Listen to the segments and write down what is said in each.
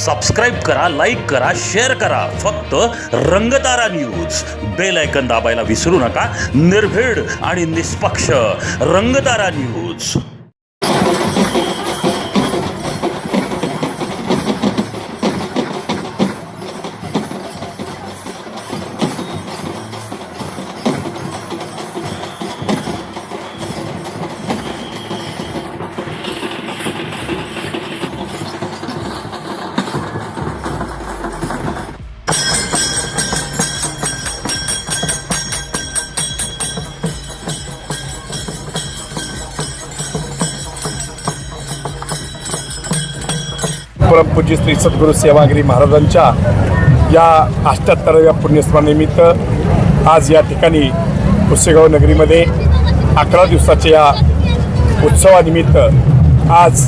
Subscribe करा, like करा, share करा. फक्त रंगतारा न्यूज. बेल आयकन दाबायला विसरू नका. निर्भीड आणि निष्पक्ष रंगतारा न्यूज. परमपूज्य श्री सद्गुरू सेवागिरी महाराजांच्या या 78व्या पुण्यस्मरणानिमित्त आज या ठिकाणी पुसेगाव नगरीमध्ये 11 दिवसाच्या या उत्सवानिमित्त आज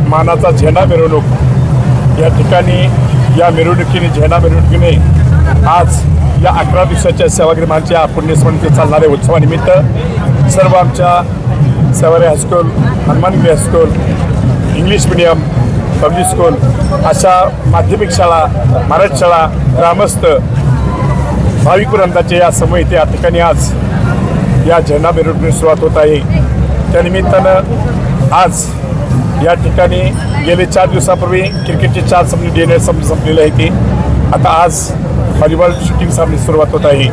मानाचा झेंडा मिरवणूक या ठिकाणी या झेंडा मिरवणुकीने आज या 11 दिवसाच्या सेवागिरी महाराजांच्या पुण्यस्मरणानिमित्त चालणाऱ्या उत्सवानिमित्त सर्व आमच्या सेवागिरी हायस्कूल, हनुमानगिरी हायस्कूल, इंग्लिश मीडियम, पब्लिक स्कूल अशा माध्यमिक शाळा, मराठी शाळा, ग्रामस्थ भाविक वृंदाचे या समूह या ठिकाणी आज या झेंडा मिरवणुकीस सुरुवात होत आहे. त्यानिमित्तानं आज या ठिकाणी गेले 4 दिवसापूर्वी क्रिकेटचे 4 सामने DNA संपलेले आहेत. आता आज व्हॉलीबॉल शूटिंग सामने सुरुवात होत आहे.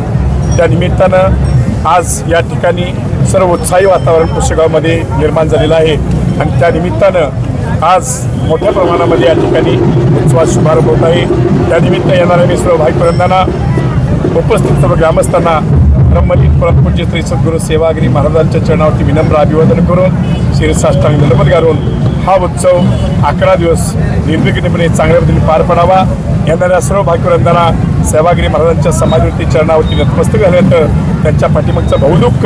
त्यानिमित्तानं आज या ठिकाणी सर्व उत्साही वातावरण पुसेगावमध्ये निर्माण झालेलं आहे आणि त्यानिमित्तानं आज मोठ्या प्रमाणामध्ये या ठिकाणी उत्सवाचा शुभारंभ होत आहे. त्यानिमित्त येणाऱ्या मी सर्व भाविकवृंदांना, उपस्थित सर्व ग्रामस्थांना ब्रह्मलीन परमपूज्य श्री सद्गुरू सेवागिरी महाराजांच्या चरणावरती विनम्र अभिवादन करून शिरसाष्टांग दंडवत घालून हा उत्सव 11 दिवस निर्विघ्नपणे चांगल्या पद्धतीने पार पडावा. येणाऱ्या सर्व भाविकवृंदांना सेवागिरी महाराजांच्या समाधीवरती चरणावरती नतमस्तक झाल्यानंतर त्यांच्या पाठीमागचं बहुदुःख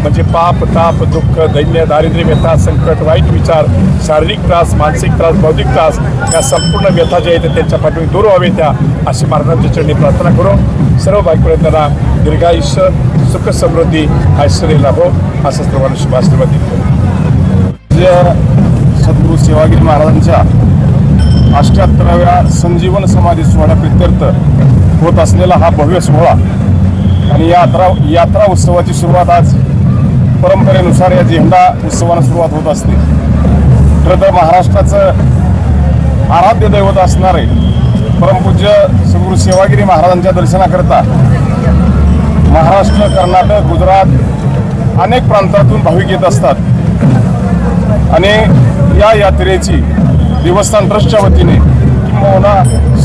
म्हणजे पाप, ताप, दुःख, दैन्य, दारिद्र्य, व्यथा, संकट, वाईट विचार, शारीरिक त्रास, मानसिक त्रास, बौद्धिक त्रास या संपूर्ण व्यथा ज्या आहेत त्यांच्या पाठीमागे दूर व्हावे त्या अशी महाराजांच्या चरणी प्रार्थना करून सर्व भाविकवृंदांना दीर्घायुष्य, सुख, समृद्धी, ऐश्वर्य लाभो असं सर्वांना शुभाशीर्वाद देतो. सद्गुरू सेवागिरी महाराजांच्या 78व्या संजीवन समाधी सोहळ्याप्रित्यर्थ होत असलेला हा भव्य सोहळा आणि यात्रा उत्सवाची सुरुवात आज परंपरेनुसार या झेंडा उत्सवाला सुरुवात होत असते. खरं तर महाराष्ट्राचं आराध्य दैवत असणारे परमपूज्य सद्गुरू सेवागिरी महाराजांच्या दर्शनाकरता महाराष्ट्र, कर्नाटक, गुजरात अनेक प्रांतातून भाविक येत असतात आणि या यात्रेची देवस्थान ट्रस्टच्या वतीने किंवा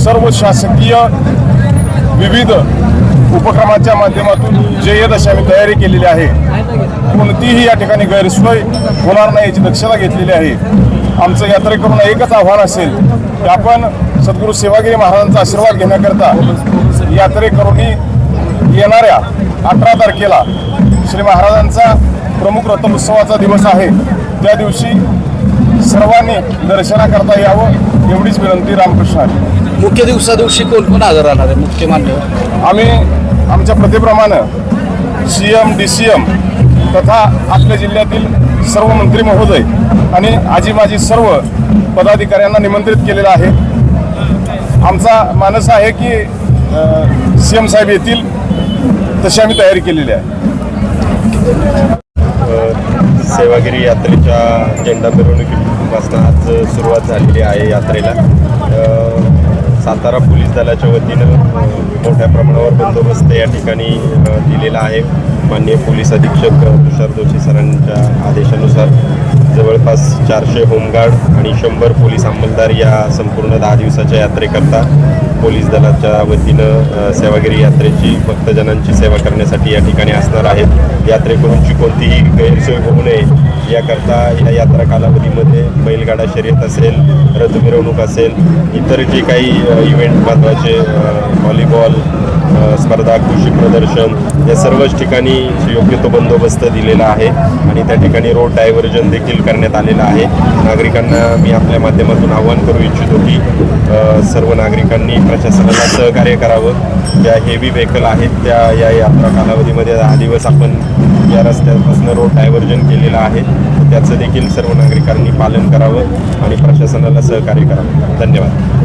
सर्व शासकीय विविध उपक्रमाच्या माध्यमातून जय्यत आम्ही तयारी केलेली आहे. कोणतीही या ठिकाणी गैरसोय होणार नाही याची दक्षता घेतलेली आहे. आमचं यात्रेकरूंना एकच आव्हान असेल की आपण सद्गुरू सेवागिरी महाराजांचा आशीर्वाद घेण्याकरता यात्रेकरूंनी येणाऱ्या 18 तारखेला श्री महाराजांचा प्रमुख रथोत्सवाचा दिवस आहे त्या दिवशी सर्वांनी दर्शनाकरता यावं एवढीच विनंती रामकृष्ण. मुख्य दिवशी कोण हजर राहणार आहे मुख्य मान्यवर? आम्ही आमच्या प्रथेप्रमाणे CM, DCM तथा आपल्या जिल्ह्यातील सर्व मंत्री महोदय आणि आजी माजी सर्व पदाधिकाऱ्यांना निमंत्रित केलेलं आहे. आमचा मानस आहे की CM साहेब येतील तशी आम्ही तयारी केलेली आहे. सेवागिरी यात्रेच्या झेंडा मिरवणुकीपासून आज सुरुवात झालेली आहे. यात्रेला सातारा पोलीस दलाच्या वतीनं मोठ्या प्रमाणावर बंदोबस्त या ठिकाणी दिलेला आहे. माननीय पोलीस अधीक्षक तुषार जोशी सरांच्या आदेशानुसार जवळपास 400 होमगार्ड आणि 100 पोलीस अंमलदार या संपूर्ण 10 दिवसाच्या यात्रेकरता पोलीस दलाच्या वतीनं सेवागिरी यात्रेची भक्तजनांची सेवा करण्यासाठी या ठिकाणी असणार आहेत. यात्रेकरूंची कोणतीही गैरसोय होऊ नये याकरता या यात्रा कालावधीमध्ये बैलगाडा शर्यत असेल, रथ मिरवणूक असेल, इतर जे काही इव्हेंट महत्त्वाचे व्हॉलीबॉल स्पर्धा, कृषी प्रदर्शन या सर्वच ठिकाणी योग्य तो बंदोबस्त दिलेला आहे आणि त्या ठिकाणी रोड डायव्हर्जन देखील करण्यात आलेलं आहे. नागरिकांना मी आपल्या माध्यमातून आवाहन करू इच्छितो की सर्व नागरिकांनी प्रशासनाला सहकार्य करावं. ज्या हेवी व्हेकल आहेत त्या या यात्रा कालावधीमध्ये 10 दिवस आपण या रस्त्यापासून रोड डायव्हर्जन केलेलं आहे, त्याचं देखील सर्व नागरिकांनी पालन करावं आणि प्रशासनाला सहकार्य करावं. धन्यवाद.